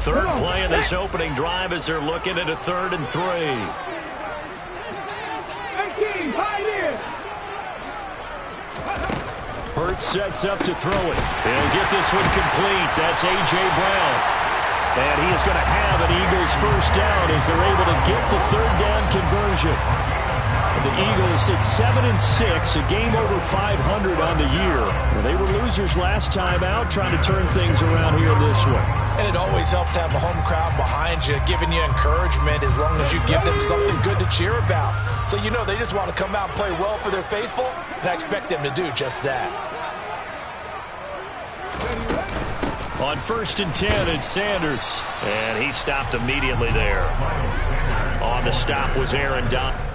Third play of this opening drive as they're looking at a 3rd and 3. Hurts sets up to throw it. He'll get this one complete. That's A.J. Brown. And he is going to have an Eagles first down as they're able to get the 3rd down conversion. And the Eagles at 7-6, a game over 500 on the year. Well, they were losers last time out, trying to turn things around here this one. And it always helps to have a home crowd behind you, giving you encouragement as long as you give them something good to cheer about. So you know they just want to come out and play well for their faithful, and I expect them to do just that. On 1st and 10, it's Sanders. And he stopped immediately there. On the stop was Aaron Donald.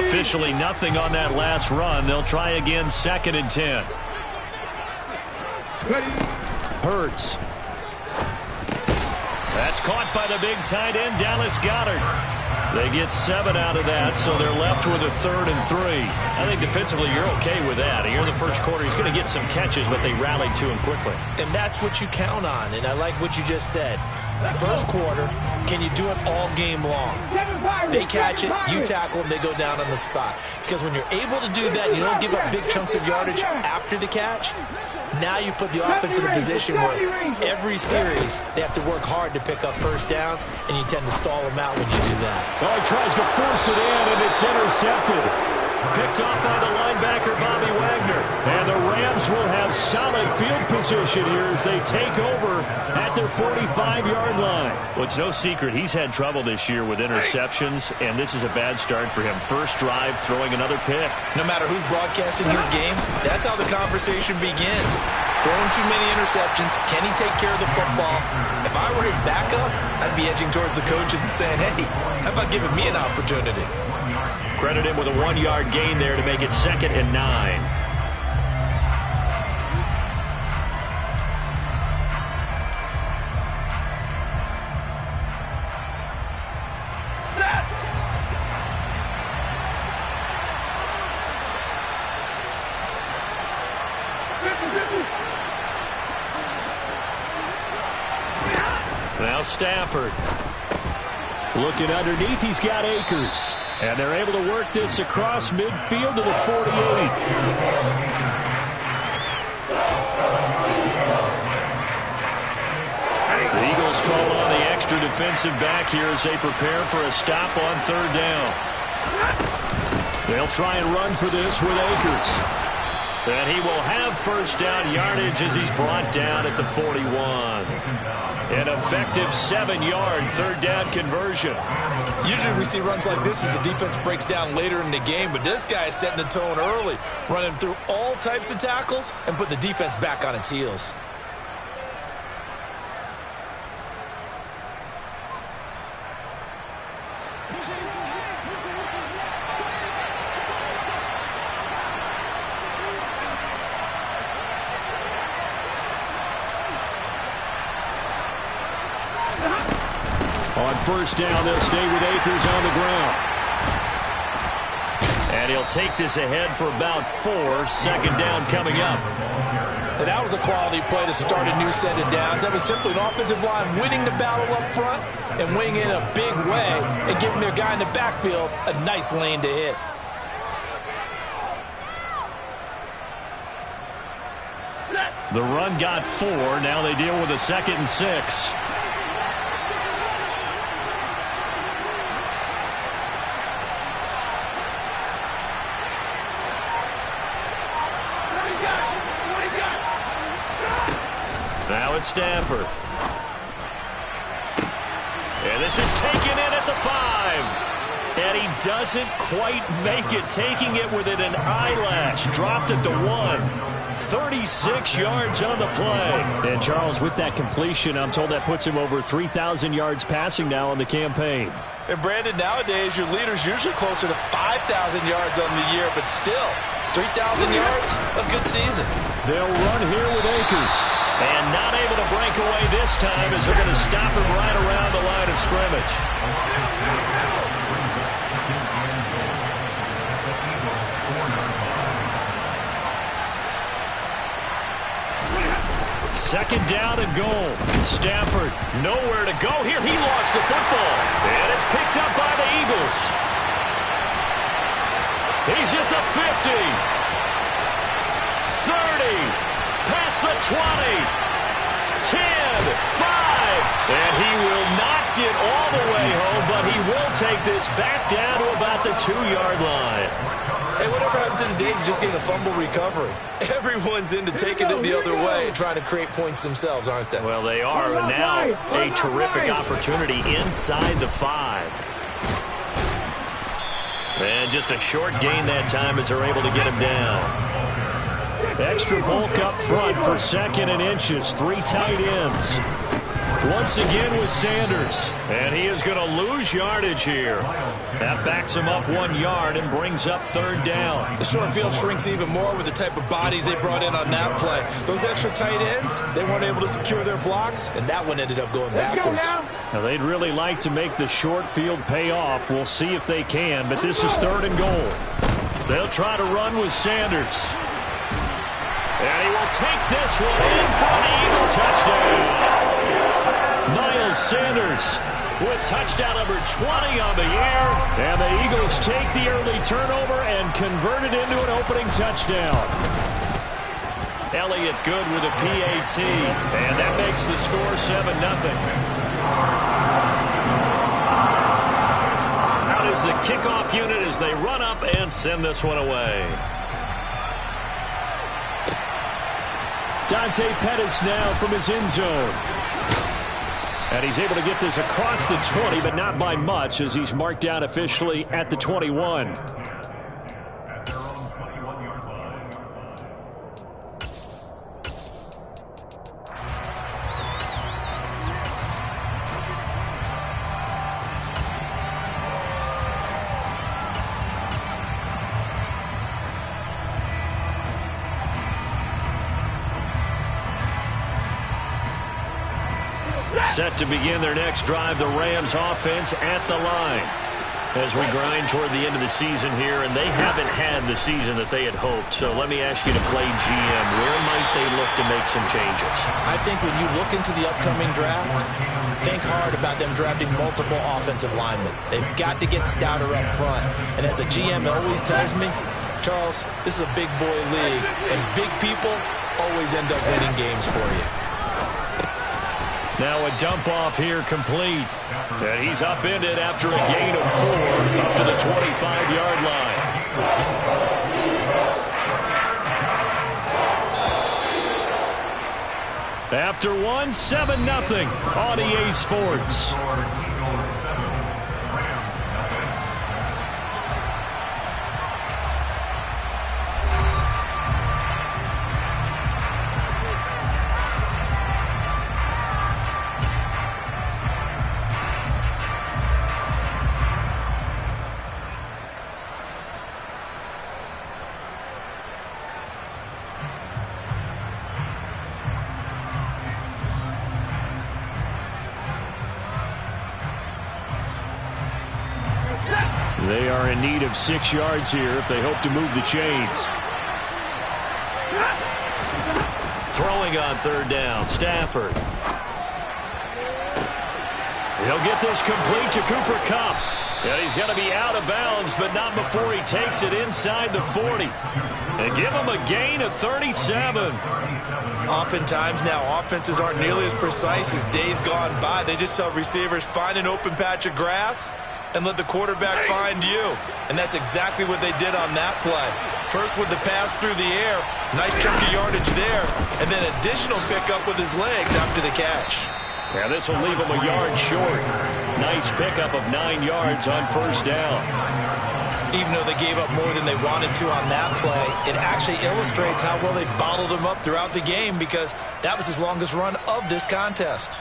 Officially nothing on that last run. They'll try again 2nd and 10. Hurts. That's caught by the big tight end, Dallas Goedert. They get 7 out of that, so they're left with a 3rd and 3. I think defensively you're okay with that. Here in the first quarter, he's going to get some catches, but they rallied to him quickly. And that's what you count on, and I like what you just said. First quarter, can you do it all game long? They catch it, you tackle them, they go down on the spot. Because when you're able to do that, you don't give up big chunks of yardage after the catch. Now you put the offense in a position where every series they have to work hard to pick up first downs, and you tend to stall them out when you do that. Oh, he tries to force it in, and it's intercepted. Picked off by the linebacker, Bobby Wagner. And the Rams will have solid field position here as they take over at their 45-yard line. Well, it's no secret he's had trouble this year with interceptions, and this is a bad start for him. First drive, throwing another pick. No matter who's broadcasting his game, that's how the conversation begins. Throwing too many interceptions. Can he take care of the football? If I were his backup, I'd be edging towards the coaches and saying, hey, how about giving me an opportunity? Credit him with a 1-yard gain there to make it 2nd and 9. Now Stafford. Looking underneath, he's got Akers. And they're able to work this across midfield to the 48. The Eagles call on the extra defensive back here as they prepare for a stop on 3rd down. They'll try and run for this with Akers. And he will have first down yardage as he's brought down at the 41. An effective 7-yard third down conversion. Usually we see runs like this as the defense breaks down later in the game, but this guy is setting the tone early, running through all types of tackles and putting the defense back on its heels. On first down, they'll stay with Akers on the ground. And he'll take this ahead for about 4. Second down coming up. And that was a quality play to start a new set of downs. That was simply an offensive line winning the battle up front and winning in a big way and giving their guy in the backfield a nice lane to hit. The run got 4. Now they deal with a 2nd and 6. Now it's Stafford. And this is taken in at the 5. And he doesn't quite make it, taking it within an eyelash. Dropped at the 1. 36 yards on the play. And Charles, with that completion, I'm told that puts him over 3,000 yards passing now on the campaign. And Brandon, nowadays your leader's usually closer to 5,000 yards on the year, but still, 3,000 yards, a good season. They'll run here with Akers. And not able to break away this time as they're going to stop him right around the line of scrimmage. Second down and goal. Stafford nowhere to go here. He lost the football. And it's picked up by the Eagles. He's at the 50. 30. Past the 20, 10, 5, and he will not get all the way home, but he will take this back down to about the 2-yard line. Hey, whatever happened to the days of just getting a fumble recovery? Everyone's into taking it the other way and trying to create points themselves, aren't they? Well, they are, and now a terrific opportunity inside the 5. And just a short gain that time as they're able to get him down. Extra bulk up front for 2nd and inches. 3 tight ends. Once again with Sanders. And he is going to lose yardage here. That backs him up 1 yard and brings up 3rd down. The short field shrinks even more with the type of bodies they brought in on that play. Those extra tight ends, they weren't able to secure their blocks, and that one ended up going backwards. Now, they'd really like to make the short field pay off. We'll see if they can, but this is 3rd and goal. They'll try to run with Sanders. And he will take this one in for an Eagle touchdown. Miles Sanders with touchdown number 20 on the year. And the Eagles take the early turnover and convert it into an opening touchdown. Elliott good with a PAT. And that makes the score 7-0. Out is the kickoff unit as they run up and send this one away. Dante Pettis now from his end zone. And he's able to get this across the 20, but not by much as he's marked down officially at the 21. Set to begin their next drive, the Rams offense at the line. As we grind toward the end of the season here, and they haven't had the season that they had hoped. So let me ask you to play GM. Where might they look to make some changes? I think when you look into the upcoming draft, think hard about them drafting multiple offensive linemen. They've got to get stouter up front. And as a GM always tells me, Charles, this is a big boy league, and big people always end up winning games for you. Now a dump off here complete. And he's upended after a gain of 4 up to the 25-yard line. After one, 7-0 on EA Sports. They are in need of 6 yards here if they hope to move the chains. Throwing on third down, Stafford. He'll get this complete to Cooper Kupp. And he's going to be out of bounds, but not before he takes it inside the 40. And give him a gain of 37. Oftentimes now, offenses aren't nearly as precise as days gone by. They just tell receivers, find an open patch of grass and let the quarterback find you. And that's exactly what they did on that play. First with the pass through the air, nice chunk of yardage there, and then additional pickup with his legs after the catch. Yeah, this will leave him a yard short. Nice pickup of 9 yards on first down. Even though they gave up more than they wanted to on that play, it actually illustrates how well they bottled him up throughout the game because that was his longest run of this contest.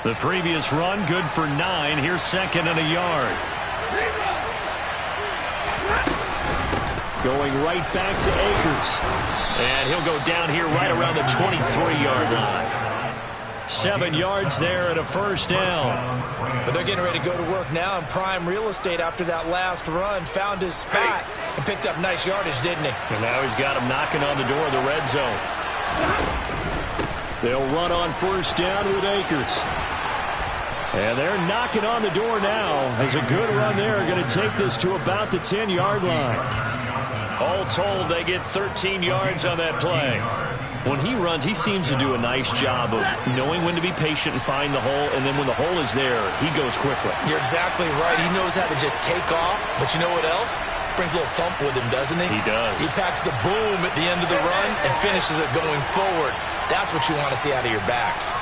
The previous run, good for 9. Here's second and a yard. Going right back to Akers. And he'll go down here right around the 23-yard line. 7 yards there and a first down. But they're getting ready to go to work now in prime real estate after that last run. Found his spot and picked up nice yardage, didn't he? And now he's got him knocking on the door of the red zone. They'll run on first down with Akers. And they're knocking on the door now. As a good run there, going to take this to about the 10-yard line. All told, they get 13 yards on that play. When he runs, he seems to do a nice job of knowing when to be patient and find the hole, and then when the hole is there, he goes quickly. You're exactly right. He knows how to just take off, but you know what else? Brings a little thump with him, doesn't he? He does. He packs the boom at the end of the run and finishes it going forward. That's what you want to see out of your backs.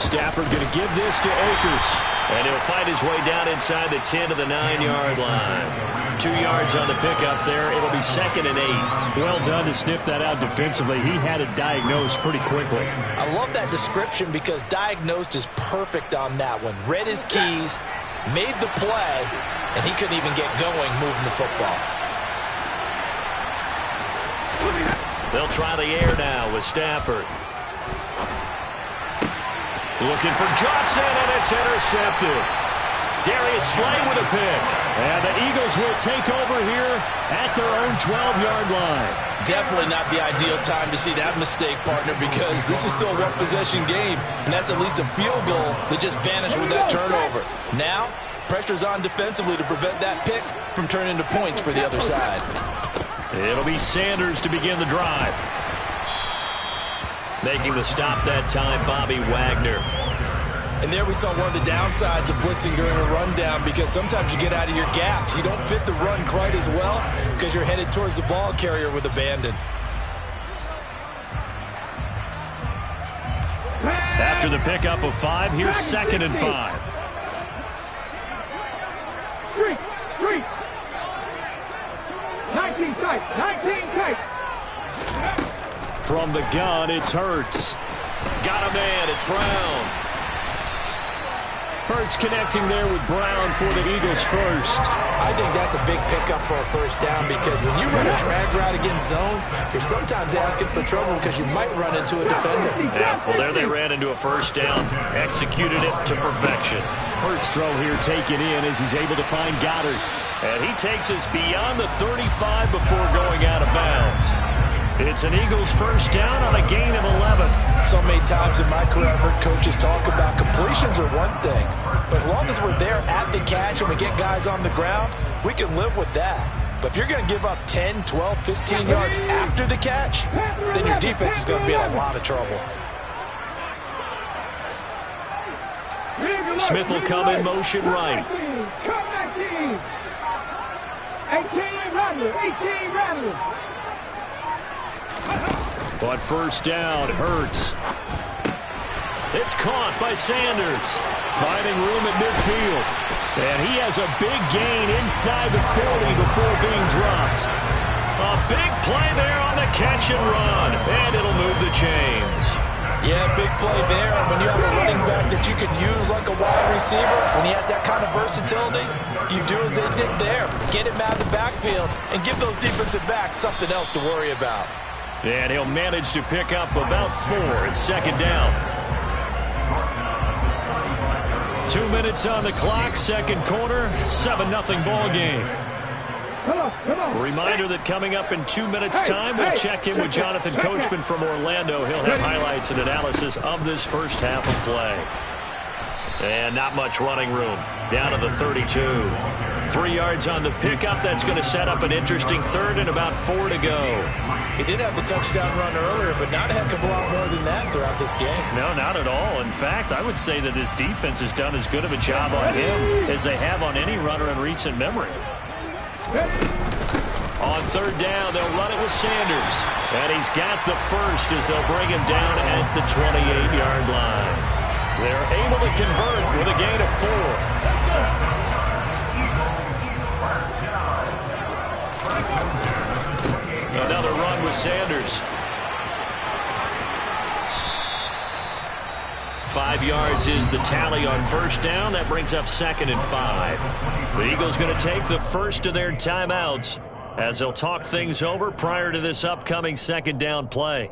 Stafford going to give this to Akers. And he'll fight his way down inside the 10 to the 9-yard line. 2 yards on the pickup there. It'll be second and 8. Well done to sniff that out defensively. He had it diagnosed pretty quickly. I love that description because diagnosed is perfect on that one. Read his keys, made the play, and he couldn't even get going moving the football. They'll try the air now with Stafford. Looking for Johnson, and it's intercepted. Darius Slay with a pick. And the Eagles will take over here at their own 12-yard line. Definitely not the ideal time to see that mistake, partner, because this is still a one-possession game, and that's at least a field goal that just vanished with that turnover. Now, pressure's on defensively to prevent that pick from turning into points for the other side. It'll be Sanders to begin the drive. Making the stop that time, Bobby Wagner. And there we saw one of the downsides of blitzing during a rundown because sometimes you get out of your gaps. You don't fit the run quite as well because you're headed towards the ball carrier with abandon. After the pickup of 5, here's second and 5. 19 tight, 19 tight. From the gun, it's Hurts. Got a man, it's Brown. Hurts connecting there with Brown for the Eagles first. I think that's a big pickup for a first down because when you run a drag route against zone, you're sometimes asking for trouble because you might run into a defender. Yeah, well, there they ran into a first down. Executed it to perfection. Hurts throw here taken in as he's able to find Goddard. And he takes us beyond the 35 before going out of bounds. It's an Eagles first down on a gain of 11. So many times in my career I've heard coaches talk about completions are one thing. But as long as we're there at the catch and we get guys on the ground, we can live with that. But if you're going to give up 10, 12, 15 yards after the catch, then your defense is going to be in a lot of trouble. Smith will come in motion right. But first down, Hurts. It's caught by Sanders. Finding room at midfield. And he has a big gain inside the 40 before being dropped. A big play there on the catch and run. And it'll move the chains. Yeah, big play there. And when you have a running back that you can use like a wide receiver, when he has that kind of versatility, you do as they did there. Get him out of the backfield and give those defensive backs something else to worry about. And he'll manage to pick up about 4 at second down. 2 minutes on the clock, second quarter, 7-0 ball game. Reminder that coming up in 2 minutes' time, we'll check in with Jonathan Coachman from Orlando. He'll have highlights and analysis of this first half of play. And not much running room. Down to the 32. 3 yards on the pickup. That's going to set up an interesting third and about 4 to go. He did have the touchdown run earlier, but not a heck of a lot more than that throughout this game. No, not at all. In fact, I would say that this defense has done as good of a job on him as they have on any runner in recent memory. On third down, they'll run it with Sanders. And he's got the first as they'll bring him down at the 28-yard line. They're able to convert with a gain of 4. Another run with Sanders. 5 yards is the tally on first down. That brings up 2nd and 5. The Eagles going to take the first of their timeouts as they'll talk things over prior to this upcoming second down play.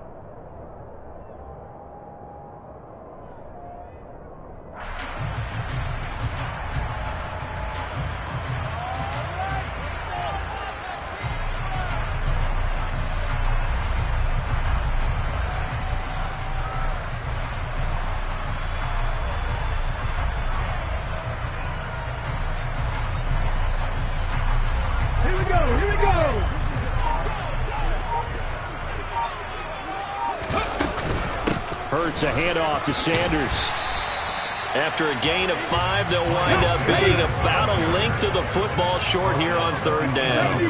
Hurts a handoff to Sanders. After a gain of 5, they'll wind up being about a length of the football short here on third down.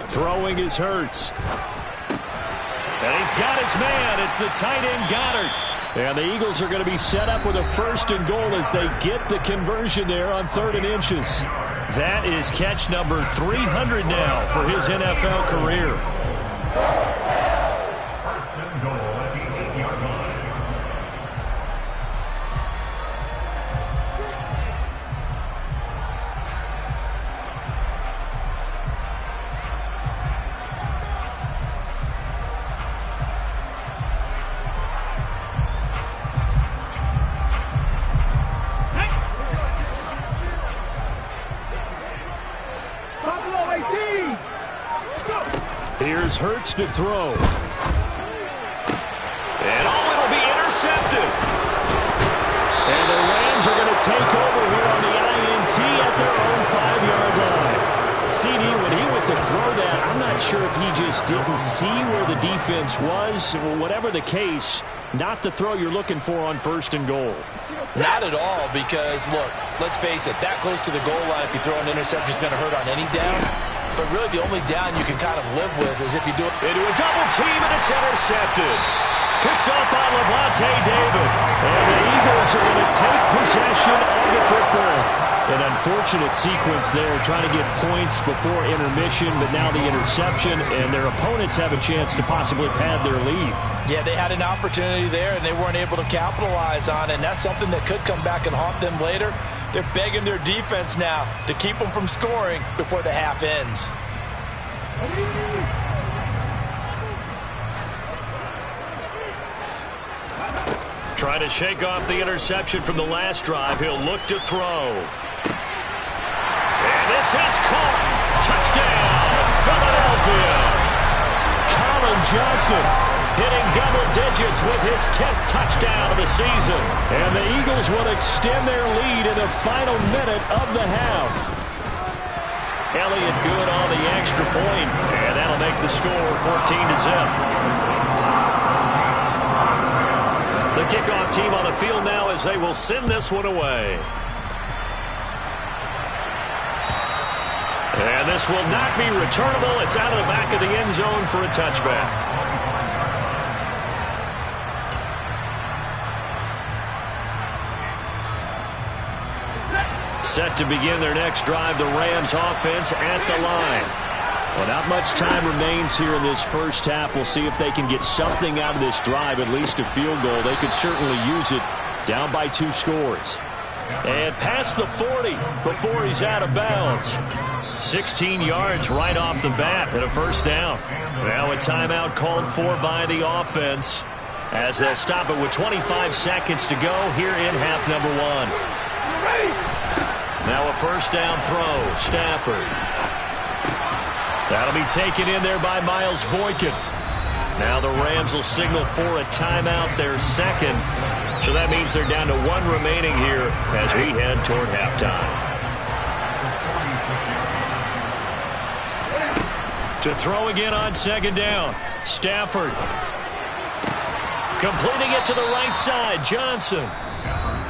Throwing is Hurts. And he's got his man. It's the tight end Goddard. And the Eagles are going to be set up with a 1st and goal as they get the conversion there on 3rd and inches. That is catch number 300 now for his NFL career. First and goal at the 8-yard line. Here's Hurts to throw. And it'll be intercepted. And the Rams are going to take over here on the INT at their own 5-yard line. CD, when he went to throw that, I'm not sure if he just didn't see where the defense was. Whatever the case, not the throw you're looking for on 1st and goal. Not at all, because, look, let's face it, that close to the goal line, if you throw an interception, is going to hurt on any down. But really the only down you can kind of live with is if you do it into a double team, and it's intercepted. Picked up by Lavonte David. And the Eagles are going to take possession of the football. An unfortunate sequence there, trying to get points before intermission, but now the interception, and their opponents have a chance to possibly pad their lead. Yeah, they had an opportunity there, and they weren't able to capitalize on it, and that's something that could come back and haunt them later. They're begging their defense now to keep them from scoring before the half ends. Trying to shake off the interception from the last drive. He'll look to throw. And this is caught. Touchdown, Philadelphia. Colin Johnson hitting double digits with his 10th touchdown of the season. And the Eagles will extend their lead in the final minute of the half. Elliott good on the extra point, and that'll make the score 14-0. The kickoff team on the field now as they will send this one away. And this will not be returnable. It's out of the back of the end zone for a touchback. Set to begin their next drive, the Rams offense at the line. Well, not much time remains here in this first half. We'll see if they can get something out of this drive, at least a field goal. They could certainly use it, down by 2 scores. And past the 40 before he's out of bounds. 16 yards right off the bat and a first down. Now a timeout called for by the offense as they'll stop it with 25 seconds to go here in half number 1. Now a first down throw, Stafford. That'll be taken in there by Miles Boykin. Now the Rams will signal for a timeout, their second. So that means they're down to 1 remaining here as we head toward halftime. To throw again on second down, Stafford. Completing it to the right side, Johnson.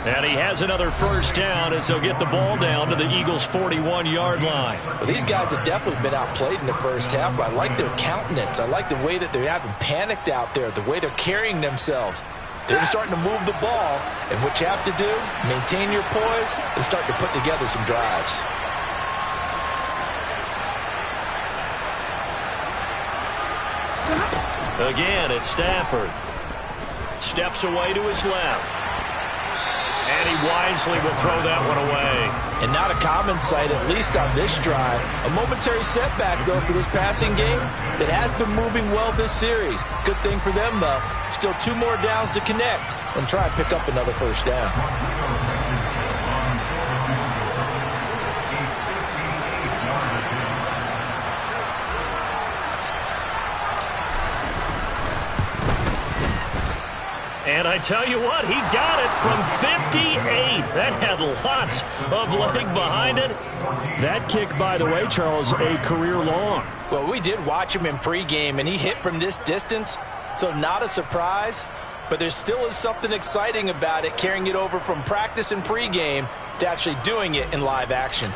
And he has another first down as they'll get the ball down to the Eagles' 41-yard line. Well, these guys have definitely been outplayed in the first half, but I like their countenance. I like the way that they haven't panicked out there, the way they're carrying themselves. They're starting to move the ball, and what you have to do, maintain your poise and start to put together some drives. Again, it's Stafford. Steps away to his left. And he wisely will throw that one away. And not a common sight, at least on this drive. A momentary setback, though, for this passing game that has been moving well this series. Good thing for them, though. Still 2 more downs to connect and try and pick up another first down. And I tell you what, he got it from 58. That had lots of leg behind it. That kick, by the way, Charles, a career long. Well, we did watch him in pregame, and he hit from this distance, so not a surprise. But there still is something exciting about it, carrying it over from practice and pregame to actually doing it in live action.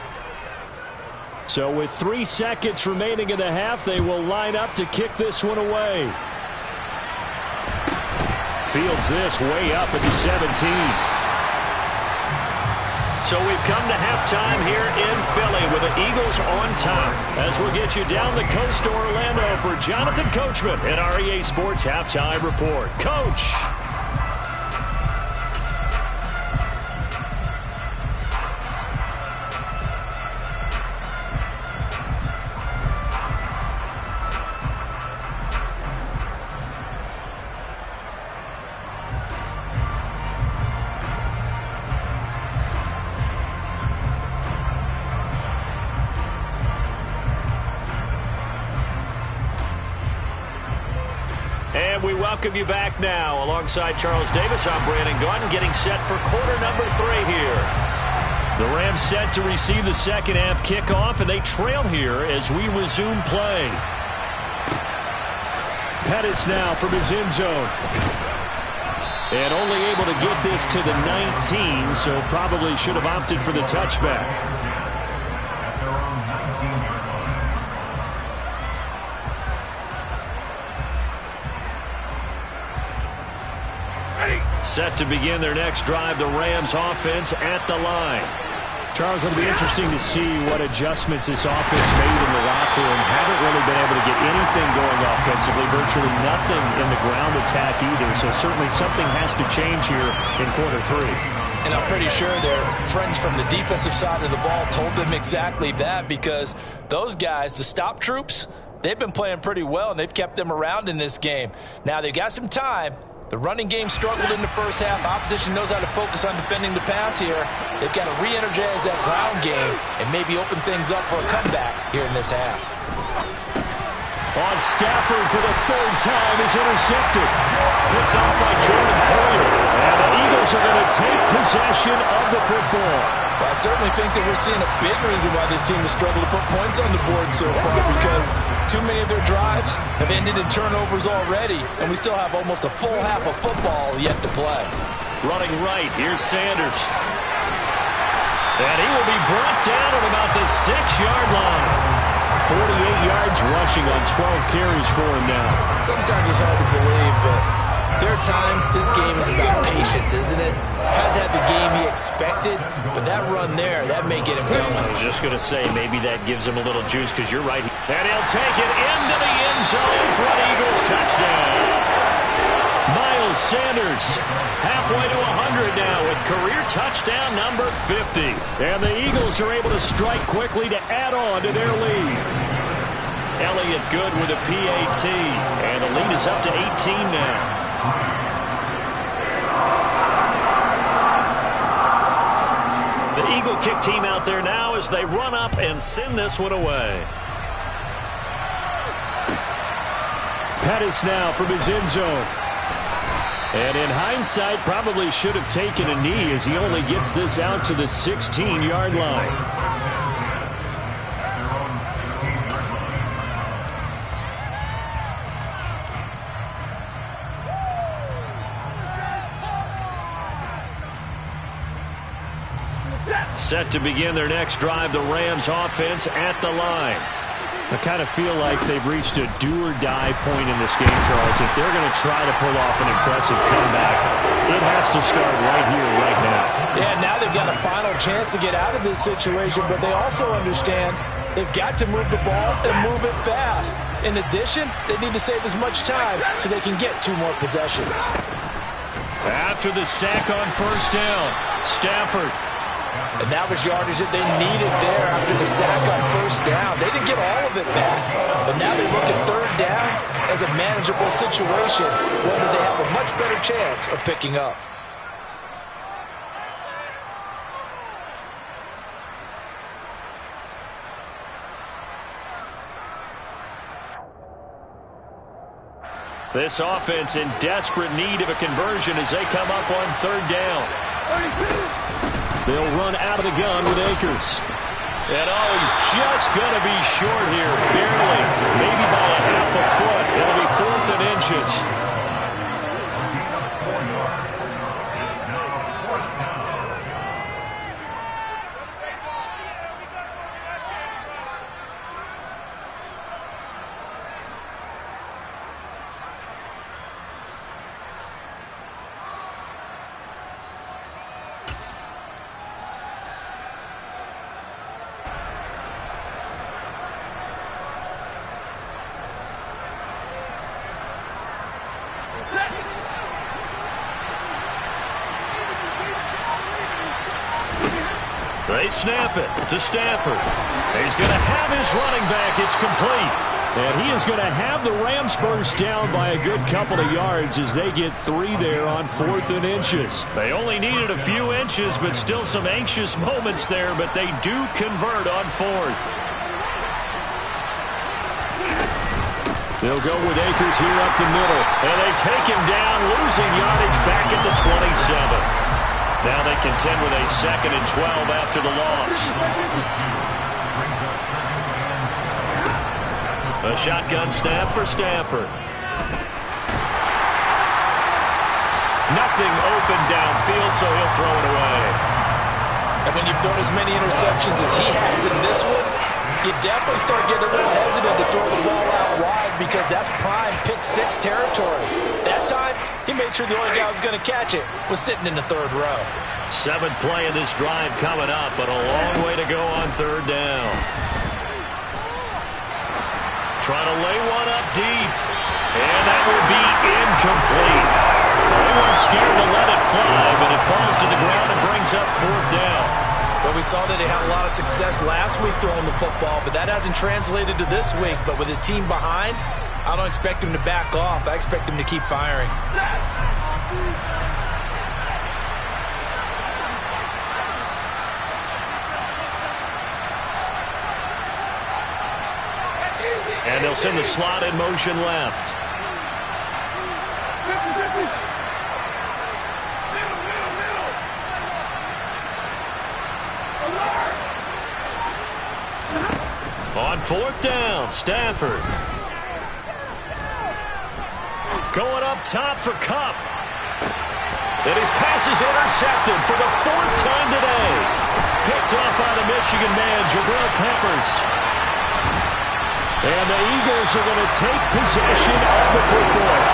So with 3 seconds remaining in the half, they will line up to kick this one away. Fields this way up at the 17. So we've come to halftime here in Philly with the Eagles on top. As we'll get you down the coast to Orlando for Jonathan Coachman in our EA Sports Halftime Report. Coach. And we welcome you back now. Alongside Charles Davis, I'm Brandon Gaudin, getting set for quarter number 3 here. The Rams set to receive the second half kickoff, and they trail here as we resume play. Pettis now from his end zone. And only able to get this to the 19, so probably should have opted for the touchback. Set to begin their next drive, the Rams offense at the line. Charles, it'll be interesting to see what adjustments this offense made in the locker room. Haven't really been able to get anything going offensively, virtually nothing in the ground attack either. So certainly something has to change here in quarter 3. And I'm pretty sure their friends from the defensive side of the ball told them exactly that, because those guys, the stop troops, they've been playing pretty well, and they've kept them around in this game. Now, they've got some time. The running game struggled in the first half. Opposition knows how to focus on defending the pass here. They've got to re-energize that ground game and maybe open things up for a comeback here in this half. On Stafford for the 3rd time is intercepted. Picked off by Jordan Poyer. And the Eagles Eagles are going to take possession of the football. Well, I certainly think that we're seeing a big reason why this team has struggled to put points on the board so far, because too many of their drives have ended in turnovers already, and we still have almost a full half of football yet to play. Running right, here's Sanders. And he will be brought down at about the 6-yard line. 48 yards rushing on 12 carries for him now. Sometimes it's hard to believe, but there are times this game is about patience, isn't it? Has had the game he expected, but that run there, that may get him going. I was just going to say, maybe that gives him a little juice, because you're right. And he'll take it into the end zone for an Eagles touchdown. Miles Sanders, halfway to 100 now with career touchdown number 50. And the Eagles are able to strike quickly to add on to their lead. Elliott good with a PAT, and the lead is up to 18 now. The Eagle kick team out there now as they run up and send this one away. Pettis now from his end zone. And in hindsight, probably should have taken a knee as he only gets this out to the 16-yard line. Set to begin their next drive, the Rams offense at the line. I kind of feel like they've reached a do-or-die point in this game, Charles. If they're going to try to pull off an impressive comeback, it has to start right here, right now. Yeah, now they've got a final chance to get out of this situation, but they also understand they've got to move the ball and move it fast. In addition, they need to save as much time so they can get 2 more possessions. After the sack on first down, Stafford. And that was yardage that they needed there after the sack on first down. They didn't get all of it back, but now they look at third down as a manageable situation, one that they have a much better chance of picking up. This offense in desperate need of a conversion as they come up on third down. They'll run out of the gun with Akers. And he's just going to be short here, barely, maybe by a half a foot. It'll be 4th and inches. They snap it to Stafford. He's going to have his running back. It's complete. And he is going to have the Rams first down by a good couple of yards as they get 3 there on 4th and inches. They only needed a few inches, but still some anxious moments there, but they do convert on 4th. They'll go with Akers here up the middle. And they take him down, losing yardage back at the 27. Now they contend with a 2nd and 12 after the loss. A shotgun snap for Stafford. Nothing open downfield, so he'll throw it away. And when you've thrown as many interceptions as he has in this one, you definitely start getting a little hesitant to throw the ball out wide because that's prime pick-6 territory. That time, he made sure the only guy who was going to catch it was sitting in the 3rd row. 7th play of this drive coming up, but a long way to go on 3rd down. Trying to lay one up deep, and that will be incomplete. They weren't scared to let it fly, but it falls to the ground and brings up 4th down. Well, we saw that they had a lot of success last week throwing the football, but that hasn't translated to this week. But with his team behind, I don't expect him to back off. I expect him to keep firing. And they'll send the slot in motion left. 4th down, Stafford. Going up top for Kupp. And his pass is intercepted for the 4th time today. Picked off by the Michigan man, Jabril Peppers. And the Eagles are going to take possession of the football.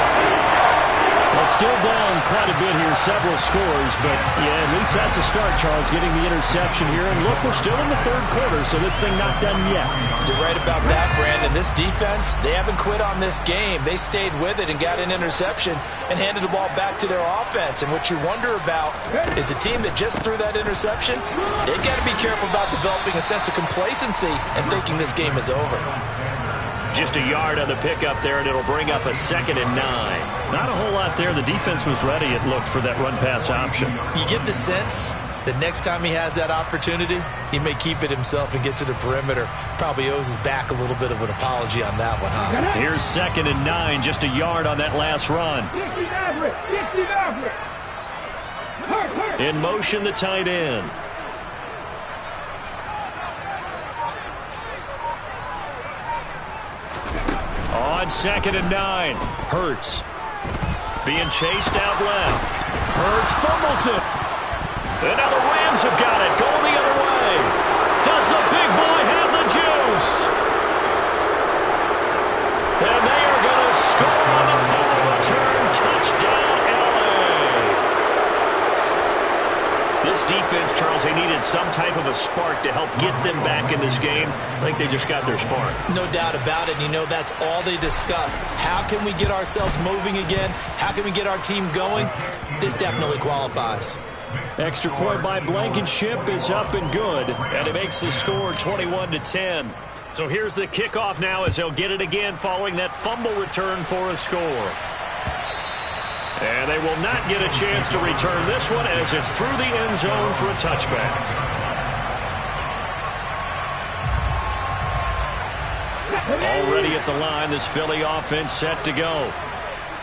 Well, still down quite a bit here, several scores, but yeah, at least that's a start, Charles, getting the interception here. And look, we're still in the 3rd quarter, so this thing not done yet. You're right about that, Brandon. This defense, they haven't quit on this game. They stayed with it and got an interception and handed the ball back to their offense. And what you wonder about is the team that just threw that interception, they got to be careful about developing a sense of complacency and thinking this game is over. Just a yard on the pickup there, and it'll bring up a 2nd and 9. Not a whole lot there. The defense was ready, it looked, for that run-pass option. You get the sense that next time he has that opportunity, he may keep it himself and get to the perimeter. Probably owes his back a little bit of an apology on that one, huh? Here's 2nd and 9, just a yard on that last run. In motion, the tight end. On 2nd and 9, Hurts being chased out left. Hurts fumbles it. And now the Rams have got it, going the other way. Does the big boy have the juice? And they are going to score on the fumble return. Touchdown, LA. This defense, Charles, they needed some type of a spark to help get them back in this game. I think they just got their spark. No doubt about it. You know, that's all they discussed. How can we get ourselves moving again? How can we get our team going? This definitely qualifies. Extra point by Blankenship is up and good, and it makes the score 21-10. So here's the kickoff now as they'll get it again following that fumble return for a score. And they will not get a chance to return this one as it's through the end zone for a touchback. Already at the line, this Philly offense set to go.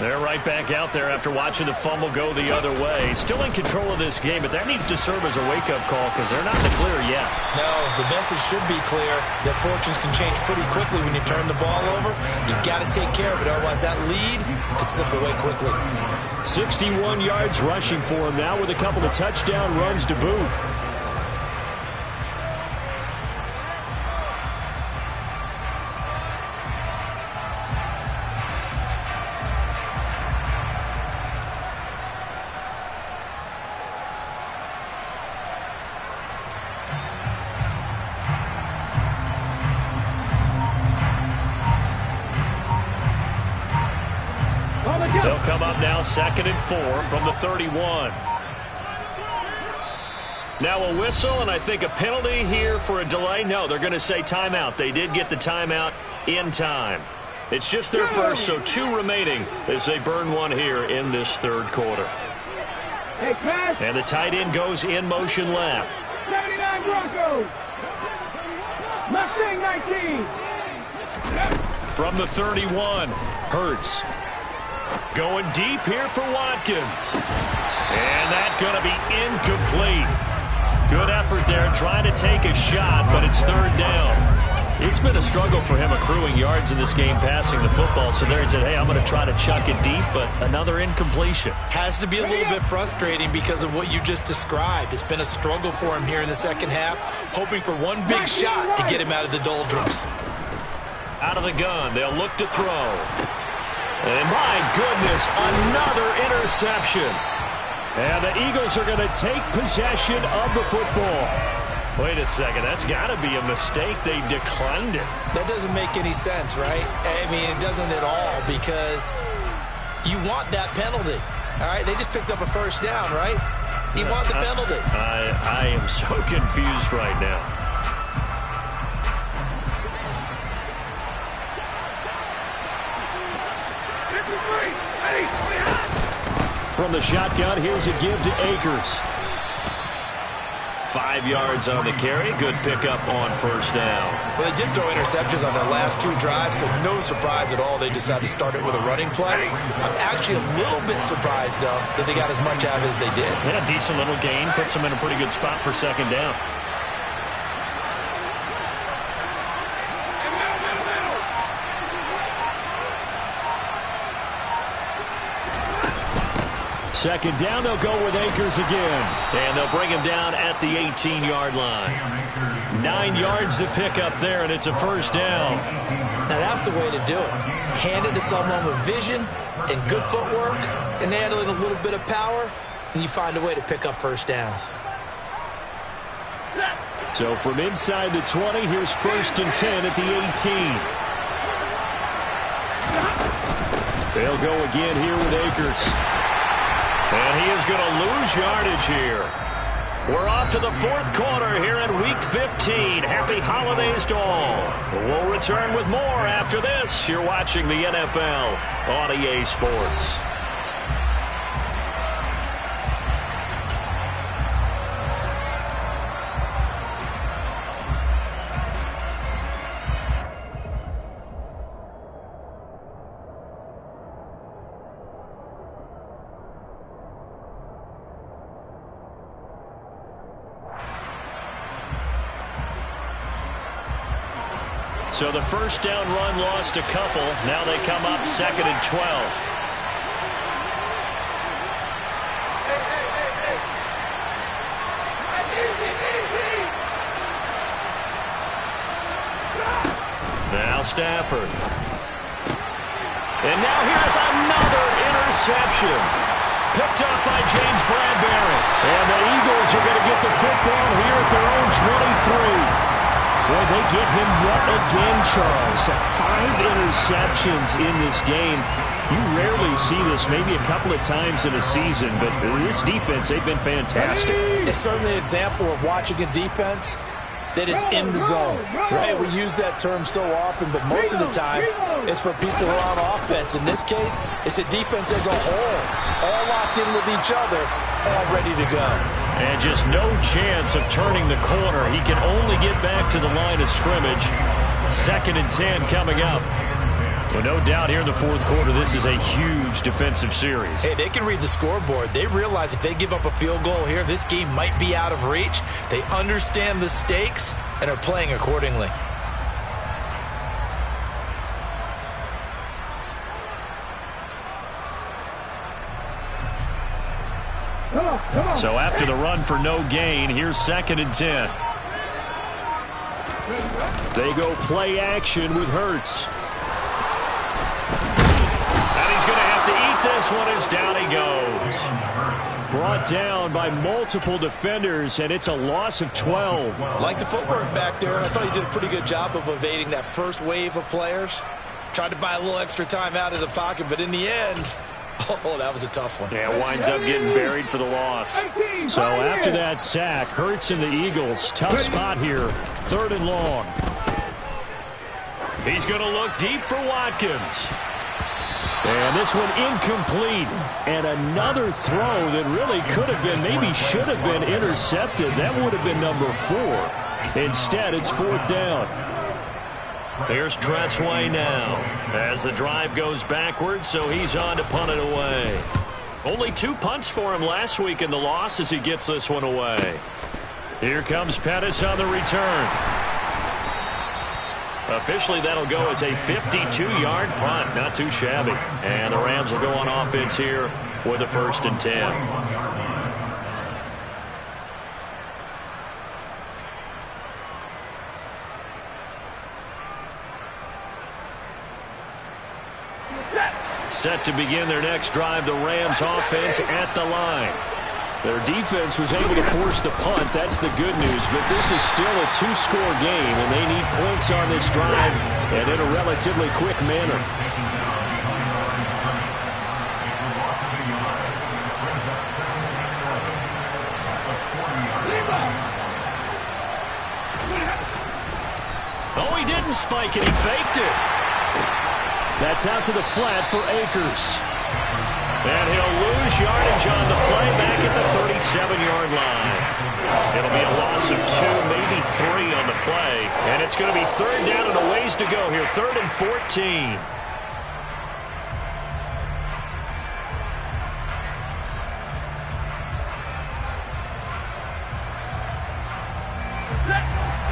They're right back out there after watching the fumble go the other way. Still in control of this game, but that needs to serve as a wake-up call because they're not in the clear yet. No, the message should be clear that fortunes can change pretty quickly when you turn the ball over. You've got to take care of it, otherwise that lead could slip away quickly. 61 yards rushing for him now with a couple of touchdown runs to boot. They'll come up now 2nd and 4 from the 31. Now a whistle and I think a penalty here for a delay. No, they're going to say timeout. They did get the timeout in time. It's just their first, so 2 remaining as they burn one here in this 3rd quarter. And the tight end goes in motion left. 79 Broncos. Mustang 19. From the 31, Hurts. Going deep here for Watkins. And that's going to be incomplete. Good effort there trying to take a shot, but it's 3rd down. It's been a struggle for him accruing yards in this game passing the football. So there he said, hey, I'm going to try to chuck it deep, but another incompletion. Has to be a little bit frustrating because of what you just described. It's been a struggle for him here in the 2nd half, hoping for one big shot to get him out of the doldrums. Out of the gun, they'll look to throw. And my goodness, another interception. And the Eagles are going to take possession of the football. Wait a second, that's got to be a mistake. They declined it. That doesn't make any sense, right? I mean, it doesn't at all because you want that penalty. All right, they just picked up a 1st down, right? You want the penalty. I am so confused right now. From the shotgun, here's a give to Akers. 5 yards on the carry. Good pickup on 1st down. Well, they did throw interceptions on their last 2 drives, so no surprise at all they decided to start it with a running play. I'm actually a little bit surprised, though, that they got as much out of it as they did. Yeah, decent little gain. Puts them in a pretty good spot for 2nd down. second down, they'll go with Akers again. And they'll bring him down at the 18-yard line. 9 yards to pick up there, and it's a first down. Now that's the way to do it. Hand it to someone with vision and good footwork and handling a little bit of power, and you find a way to pick up first downs. So from inside the 20, here's 1st and 10 at the 18. They'll go again here with Akers. And he is going to lose yardage here. We're off to the 4th quarter here in Week 15. Happy holidays to all. We'll return with more after this. You're watching the NFL on EA Sports. So the first down run lost a couple. Now they come up 2nd and 12. Now Stafford. And now here's another interception. Picked up by James Bradbury. And the Eagles are going to get the football here at their own 23. Boy, they get him yet again, Charles. 5 interceptions in this game. You rarely see this, maybe a couple of times in a season, but this defense, they've been fantastic. It's certainly an example of watching a defense that is in the zone, right? We use that term so often, but most of the time, it's for people who are on offense. In this case, it's a defense as a whole, all locked in with each other, all ready to go. And just no chance of turning the corner. He can only get back to the line of scrimmage. 2nd and 10 coming up. Well, no doubt here in the 4th quarter, this is a huge defensive series. Hey, they can read the scoreboard. They realize if they give up a field goal here, this game might be out of reach. They understand the stakes and are playing accordingly. So after the run for no gain, here's 2nd and 10. They go play action with Hurts. And he's going to have to eat this one as down he goes. Brought down by multiple defenders, and it's a loss of 12. Like the footwork back there, and I thought he did a pretty good job of evading that first wave of players. Tried to buy a little extra time out of the pocket, but in the end, oh, that was a tough one. Yeah, winds up getting buried for the loss. So after that sack, Hurts and the Eagles, tough spot here, 3rd and long. He's going to look deep for Watkins. And this one incomplete. And another throw that really could have been, maybe should have been intercepted. That would have been number 4. Instead, it's 4th down. Here's Tressway now as the drive goes backwards, so he's on to punt it away. Only 2 punts for him last week in the loss as he gets this one away. Here comes Pettis on the return. Officially, that'll go as a 52-yard punt. Not too shabby. And the Rams will go on offense here with a 1st and 10. Set to begin their next drive, the Rams offense at the line. Their defense was able to force the punt. That's the good news. But this is still a 2-score game, and they need points on this drive and in a relatively quick manner. Oh, he didn't spike it. He faked it. That's out to the flat for Akers. And he'll lose yardage on the play back at the 37-yard line. It'll be a loss of 2, maybe 3 on the play. And it's going to be 3rd down and a ways to go here. 3rd and 14.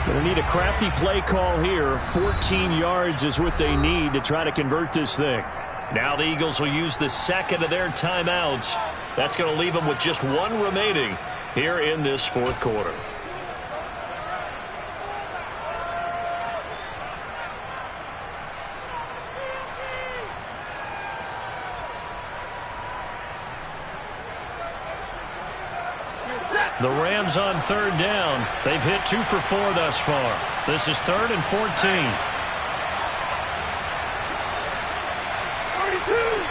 Going to need a crafty play call here. 14 yards is what they need to try to convert this thing. Now the Eagles will use the 2nd of their timeouts That's going to leave them with just one remaining here in this fourth quarter. The Rams on third down. They've hit 2 for 4 thus far. This is 3rd and 14. 42.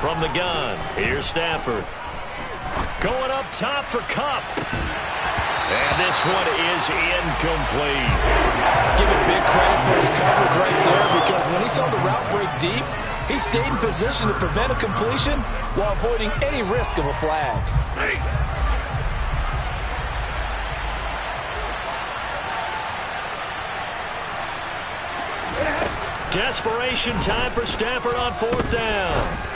From the gun, here's Stafford. Going up top for Kupp. And this one is incomplete. Give it big credit for his coverage right there, because when he saw the route break deep, he stayed in position to prevent a completion while avoiding any risk of a flag. Desperation time for Stafford on 4th down.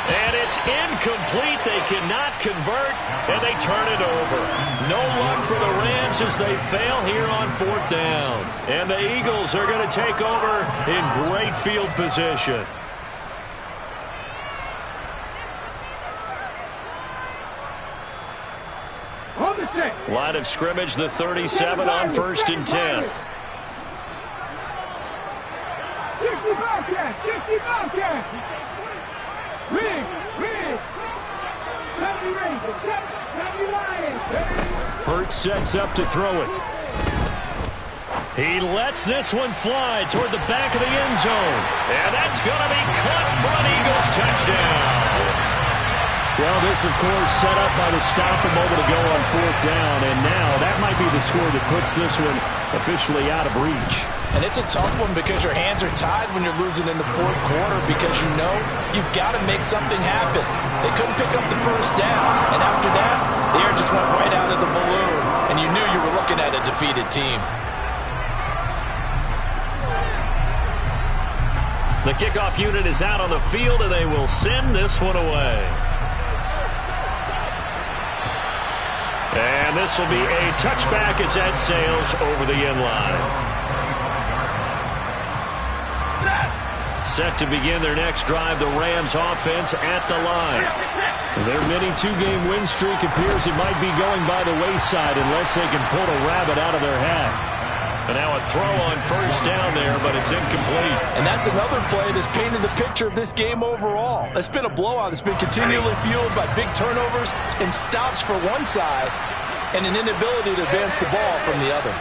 And it's incomplete. They cannot convert, and they turn it over. No luck for the Rams as they fail here on 4th down. And the Eagles are going to take over in great field position. On the 6. Line of scrimmage, the 37 on 1st and 10. 60 Bobcats. 60 Bobcats. Rig. 70 Rangers. 70 Lions. Hurts sets up to throw it. He lets this one fly toward the back of the end zone. And that's going to be caught for an Eagles touchdown. Well, this, of course, set up by the stop a moment ago on 4th down. And now that might be the score that puts this one officially out of reach. And it's a tough one because your hands are tied when you're losing in the fourth quarter, because you know you've got to make something happen. They couldn't pick up the first down, and after that, the air just went right out of the balloon, and you knew you were looking at a defeated team. The kickoff unit is out on the field, and they will send this one away. And this will be a touchback as that sails over the end line. Set to begin their next drive, the Rams offense at the line. Their mini 2-game win streak appears it might be going by the wayside unless they can pull a rabbit out of their hat. And now a throw on 1st down there, but it's incomplete. And that's another play that's painted the picture of this game overall. It's been a blowout. It's been continually fueled by big turnovers and stops for one side and an inability to advance the ball from the other.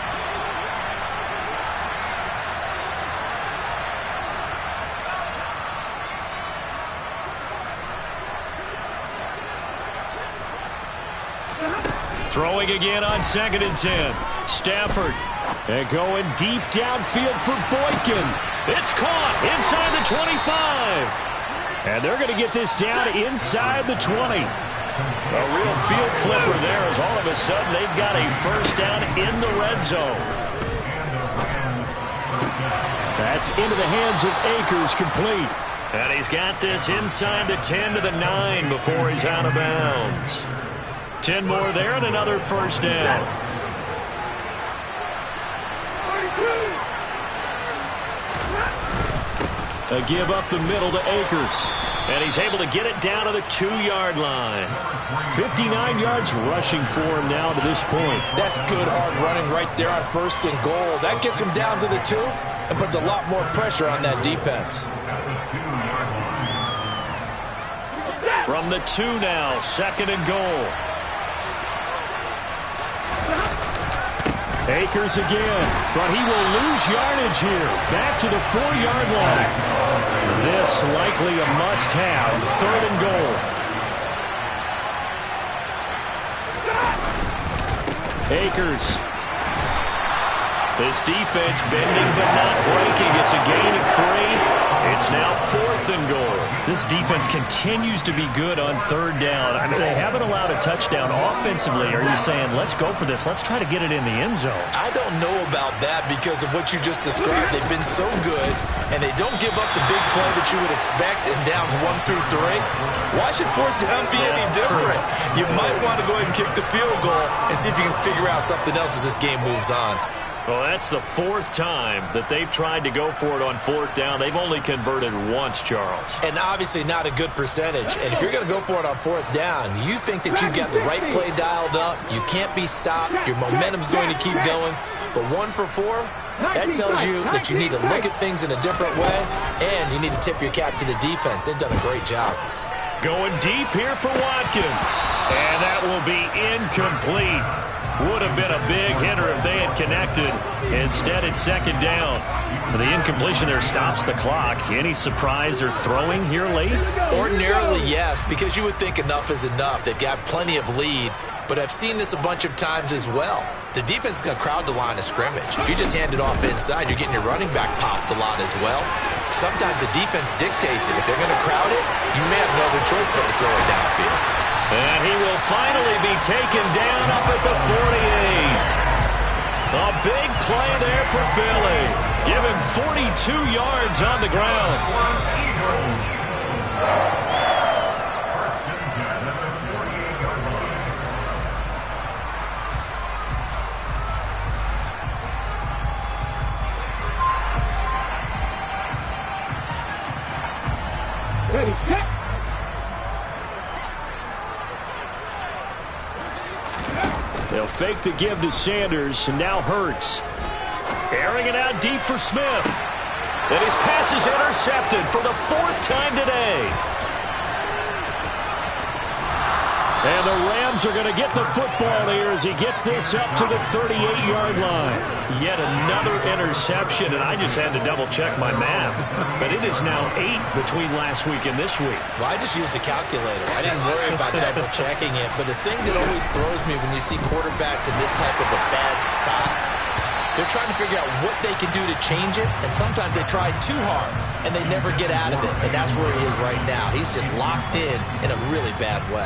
Throwing again on 2nd and 10. Stafford. And going deep downfield for Boykin. It's caught inside the 25. And they're going to get this down inside the 20. A real field flipper there, as all of a sudden they've got a 1st down in the red zone. That's into the hands of Akers, complete. And he's got this inside the 10 to the 9 before he's out of bounds. 10 more there and another 1st down. A give up the middle to Akers. And he's able to get it down to the 2-yard line. 59 yards rushing for him now to this point. That's good hard running right there on 1st and goal. That gets him down to the 2 and puts a lot more pressure on that defense. From the 2 now, 2nd and goal. Akers again, but he will lose yardage here. Back to the 4-yard line. This likely a must-have. 3rd and goal. Akers. This defense bending but not breaking. It's a gain of 3. It's now 4th and goal. This defense continues to be good on 3rd down. I mean, they have haven't allowed a touchdown offensively. Are you saying, let's go for this, let's try to get it in the end zone? I don't know about that because of what you just described. They've been so good, and they don't give up the big play that you would expect in downs 1 through 3. Why should fourth down be any different? You might want to go ahead and kick the field goal and see if you can figure out something else as this game moves on. Well, that's the 4th time that they've tried to go for it on 4th down. They've only converted once, Charles. And obviously not a good percentage. And if you're going to go for it on 4th down, you think that you've got the right play dialed up. You can't be stopped. Your momentum's going to keep going. But 1 for 4, that tells you that you need to look at things in a different way, and you need to tip your cap to the defense. They've done a great job. Going deep here for Watkins. And that will be incomplete. Would have been a big hitter if they had connected. Instead, it's 2nd down. The incompletion there stops the clock. Any surprise they're throwing here late? Ordinarily, yes, because you would think enough is enough. They've got plenty of lead, but I've seen this a bunch of times as well. The defense is going to crowd the line of scrimmage. If you just hand it off inside, you're getting your running back popped a lot as well. Sometimes the defense dictates it. If they're going to crowd it, you may have no other choice but to throw it downfield. And he will finally be taken down up at the 48. A big play there for Philly. Given 42 yards on the ground. Ready, set. They'll fake the give to Sanders, and now Hurts. Airing it out deep for Smith. And his pass is intercepted for the 4th time today. And the Rams are going to get the football here as he gets this up to the 38-yard line. Yet another interception, and I just had to double-check my math. But it is now 8 between last week and this week. Well, I just used a calculator. I didn't worry about double-checking it. But the thing that always throws me when you see quarterbacks in this type of a bad spot, they're trying to figure out what they can do to change it, and sometimes they try too hard, and they never get out of it, and that's where he is right now. He's just locked in a really bad way.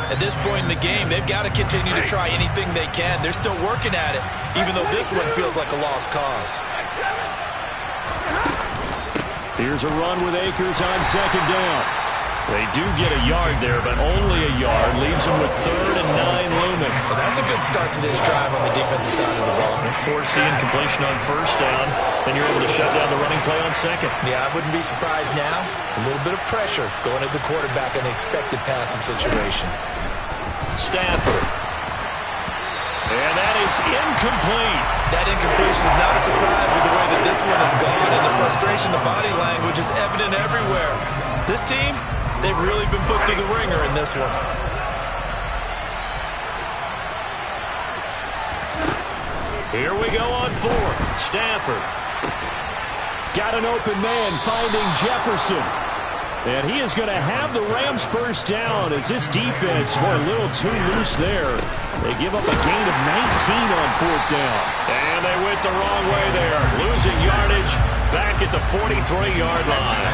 At this point in the game, they've got to continue to try anything they can. They're still working at it, even though this one feels like a lost cause. Here's a run with Akers on 2nd down. They do get a yard there, but only a yard. Leaves them with 3rd and 9 looming. Well, that's a good start to this drive on the defensive side of the ball. Force the incompletion on 1st down. Then you're able to shut down the running play on 2nd. Yeah, I wouldn't be surprised now. A little bit of pressure going at the quarterback in an expected passing situation. Stafford. And that is incomplete. That incompletion is not a surprise with the way that this one has gone, and the frustration, the body language is evident everywhere. This team, they've really been put through the ringer in this one. Here we go on 4th. Stafford. Got an open man finding Jefferson. And he is going to have the Rams 1st down as this defense were a little too loose there. They give up a gain of 19 on 4th down. And they went the wrong way there. Losing yardage back at the 43-yard line.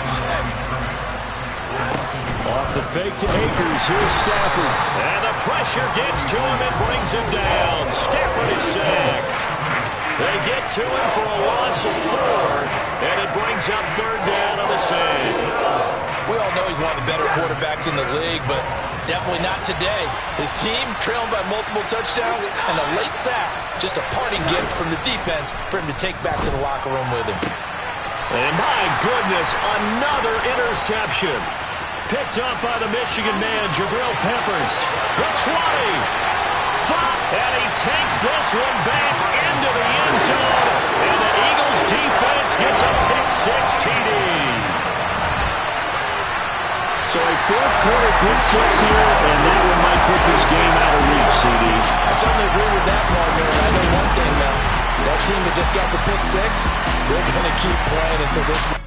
Off the fake to Akers. Here's Stafford. And the pressure gets to him and brings him down. Stafford is sacked. They get to him for a loss of 4, and it brings up 3rd down on the save. We all know he's one of the better quarterbacks in the league, but definitely not today. His team trailing by multiple touchdowns and a late sack. Just a parting gift from the defense for him to take back to the locker room with him. And my goodness, another interception. Picked up by the Michigan man, Jabril Peppers. The 20. And he takes this one back into the end zone. And the Eagles defense gets a pick-6 TD. So a 4th-quarter pick-6 here, and that one might put this game out of reach, CD. I certainly agree with that, Marvin. I know one thing, though. That team that just got the pick-6, they're going to keep playing until this one.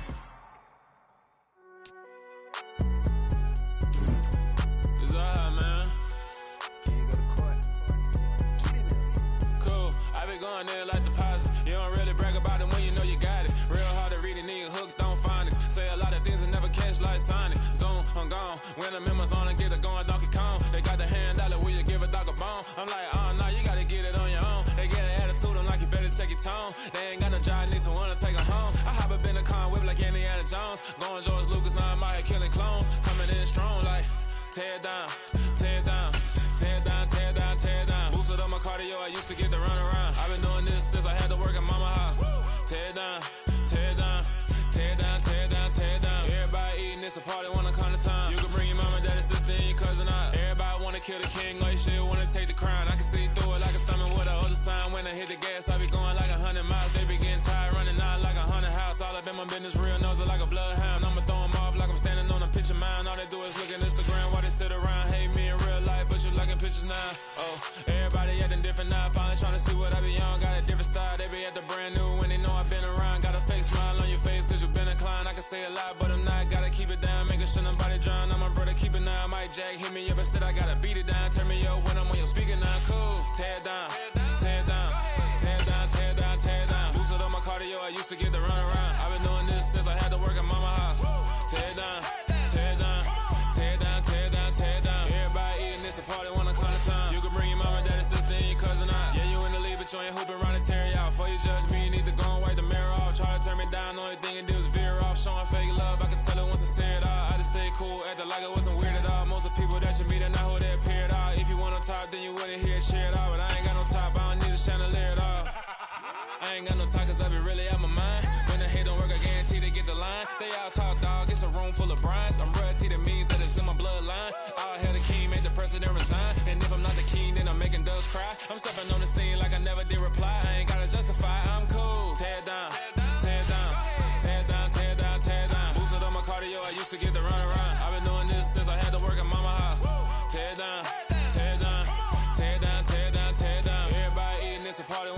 When I'm in my zone and get it going, Donkey Kong. They got the hand dollar, will you give a dog a bone? I'm like, oh, no, you gotta get it on your own. They get an attitude, I'm like, you better check your tone. They ain't got no job, need someone to take them home. I hop up in the car and whip like Indiana Jones. Going George Lucas, now I'm out here killing clones. Coming in strong like, tear it down, tear it down. Tear it down, tear it down, tear it down. Boosted up my cardio, I used to get to run around. I've been doing this since I had to work at mama house. Tear it down, tear it down, tear it down, tear it down, tear it down. Everybody eating, it's a party, wanna come to time. You can bring your mama, daddy, sister, and your cousin out. Everybody wanna kill the king, or you shit wanna take the crown. I can see through it like a stomach with a other sign. When I hit the gas, I be going like 100 miles. They be getting tired, running out like 100 house. All up in my business, real nose like a bloodhound. I'ma throw them off like I'm standing on a picture mound. All they do is look at Instagram while they sit around. Hate me in real life, but you liking pictures now. Oh, everybody acting different now. Finally trying to see what I be on. Got a different style, they be at the brand new when they know I've been around. Got a fake smile on your face cause you been inclined. I can say a lot, but I'm not. Gotta keep it down, making sure nobody drown. I'm my brother, keep it now. Mike Jack hit me up and said I gotta beat it down. Turn me up when I'm on your speaker now. Cool, tear it down, tear it down, tear it down, tear it down, tear it down. Boosted up my cardio, I used to get to run around. I've been doing this since I had to work at mama house. Tear it down, tear it down, tear it down, tear it down, tear it down. Everybody eating, it's a party, wanna come to time. You can bring your mama, daddy, sister, and your cousin out. Yeah, you in the lead, but you ain't hooping around and tear it out. Before you judge me, you need to go and wipe the mirror off. Try to turn me down, the only thing you do is veer off. Showing fake love, I can tell it once I say it all. I just stay cool, acting like it wasn't weird at all. Most of the people that you meet are not who they appear at all. If you want on top, then you wouldn't hear it cheer at all. But I ain't got no top, I don't need a chandelier at all. I ain't got no talk cause I be really out my mind. When the hate don't work, I guarantee they get the line. They all talk dog, it's a room full of brinds. I'm royalty, that means that it's in my bloodline. All hail the king, make the president resign. And if I'm not the king, then I'm making doves cry. I'm stepping on the scene like I never did reply. I ain't gotta justify, I'm cool. Tear it down, tear it down, tear it down, tear it down, tear it down. Boosted up my cardio, I used to get to run around. I've been doing this since I had to work at mama house. Tear it down, tear it down, tear it down, tear it down, tear it down. Everybody eating, it's a party.